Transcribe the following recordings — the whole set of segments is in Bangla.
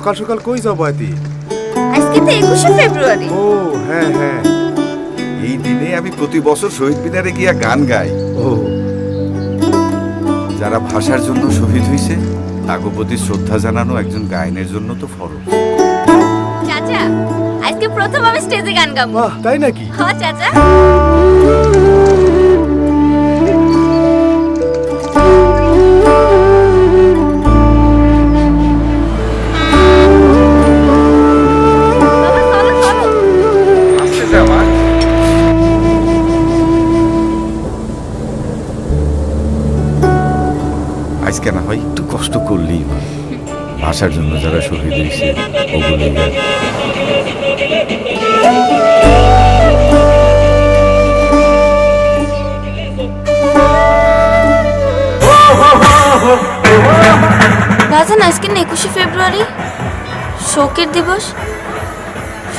সকাল সকাল কই যাও বয়তি? আজকে তো 21শে ফেব্রুয়ারি। ও হ্যাঁ হ্যাঁ, এই দিনে আমি প্রতি বছর শহীদ মিনারে গিয়া গান গাই। ও, যারা ভাষার জন্য শহীদ হইছে তাগো প্রতি শ্রদ্ধা জানানো একজন গায়নের জন্য তো ফরজ। চাচা, আজকে প্রথম আমি স্টেজে গান গাবো। বাহ, তাই নাকি? হ্যাঁ চাচা। বাবা, চলো, চলো। আসতেছে আমার। আজকে না হয় একটু কষ্ট করলেই হয়। ভাষার জন্য যারা শহীদ হয়েছে ওগুলি গান। বাজান, আজকে না 21শে ফেব্রুয়ারি, শোকের দিবস।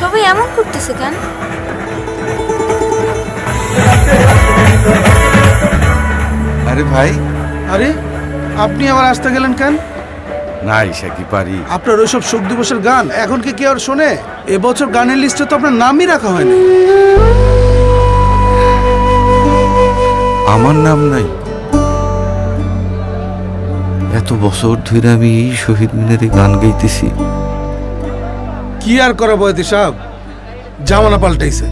সবাই এমন করতেছে কেন? আরে ভাই, আরে আপনি আবার আসতে গেলেন কেন? না ঈশা কি পারি। আপনার ওইসব শোক দিবসের গান এখন কি কেউ আর শোনে? এবছর গানের লিস্টে তো আপনার নামই রাখা হয়নি। আমার নাম নাই? এত বছর ধরে আমি এই শহীদ মিনারে গান গাইতেছি। কি আর করা বয়তি সাহেব, জামানা পাল্টাইছে।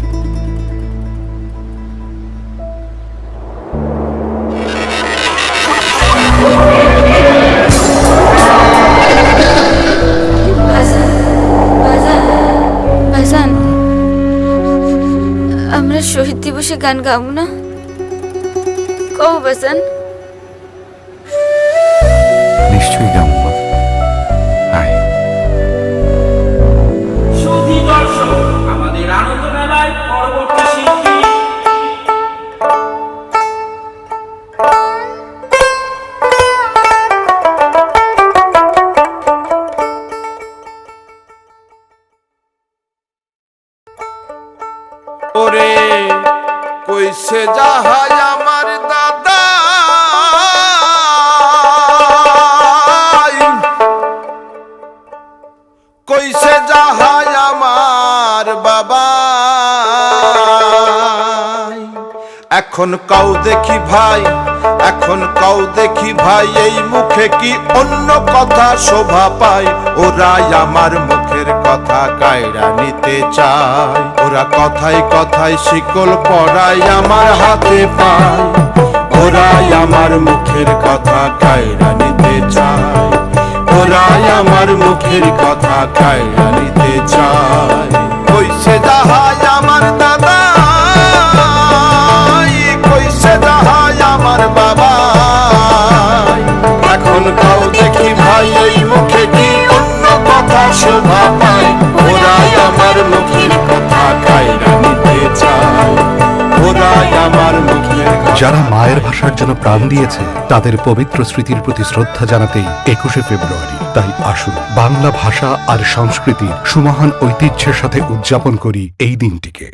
ভাইজান, আমরা শহীদ দিবসে গান গাবো না? কও ভাইজান। নিশ্চয়ই গাম্মা। আয়। সুধী দর্শক, আমাদের আনন্দ মেলায় পরবর্তী শিল্পী ওরে কইছে যাহাই আমার দাদা, কইছে যাহাই আমার বাবা। এখন কাউ দেখি ভাই, এখন কাউ দেখি ভাই, এই মুখে কি অন্য কথা শোভা পায়? ওরাই আমার মুখের কথা কায়রা নিতে চায়, ওরা কথায় কথায় শিকল পরায় আমার হাতে পায়। ওরাই আমার মুখের কথা কায়রা নিতে চায়, ওরাই আমার মুখের কথা কায়রা নিতে চায়। কইছে যাহাই আমার দাদা, কইছে যাহাই আমার বাবা। এখন কাউ দেখি ভাই, এই মুখে কি অন্য কথা শোভা পায়? ওরাই আমার মুখের কথা কায়রা নিতে চায়, ওরাই আমার মুখের কথা। যারা মায়ের ভাষার জন্য প্রাণ দিয়েছে তাদের পবিত্র স্মৃতির প্রতি শ্রদ্ধা জানাতেই 21শে ফেব্রুয়ারি। তাই আসুন বাংলা ভাষা আর সংস্কৃতির সুমহান ঐতিহ্যের সাথে উদযাপন করি এই দিনটিকে।